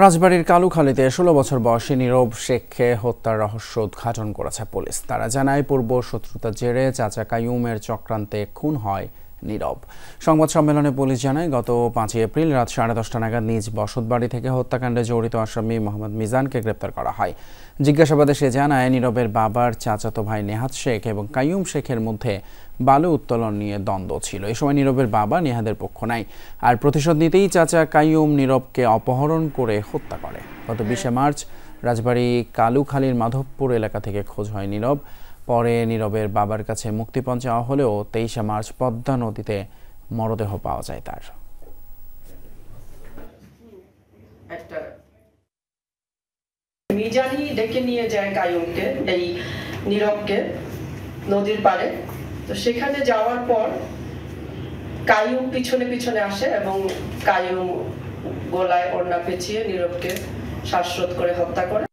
রাজবাড়ীর কালুখালীতে ১৬ বছর বয়সী নীরব শেখকে হত্যার রহস্য উদ্ঘাটন করেছে পুলিশ। তারা জানায়, পূর্ব শত্রুতার জেরে চাচা কাইয়ুমের চক্রান্তে খুন হয় নীরব। সংবাদ সম্মেলনে পুলিশ জানায়, গত ৫ এপ্রিল রাত 10:30 নাগাদ নিজ বসতবাড়ি থেকে হত্যাকাণ্ডে জড়িত আসামি মোহাম্মদ মিজানকে গ্রেপ্তার করা হয়। জিজ্ঞাসাবাদে সে জানায়, নীরবের বাবার চাচাতো ভাই নেহাত শেখ এবং কাইয়ুম শেখের মধ্যে বালু উত্তোলন নিয়ে দ্বন্দ্ব ছিল। এই সময় নীরবের বাবা নেহাদের পক্ষ নেয়, আর প্রতিশোধ নিতেই চাচা কাইয়ুম নীরবকে অপহরণ করে হত্যা করে। গত 20 মার্চ রাজবাড়ী কালুখালীর মাধবপুর এলাকা থেকে খোঁজ হয় নীরব। পরে নীরবের বাবার কাছে মুক্তিপণ চাওয়া হলেও 23 মার্চ পদ্মা নদীতে মরদেহ পাওয়া যায় তার। মিজানই ডেকে নিয়ে যায় কাইয়ুমকে, এই নীরবকে নদীর পাড়ে। তো সেখানে যাওয়ার পর কাইয়ুম পিছনে পিছনে আসে এবং কাইয়ুম গলায় ওড়না পেঁচিয়ে নীরবকে শ্বাসরোধ করে হত্যা করে।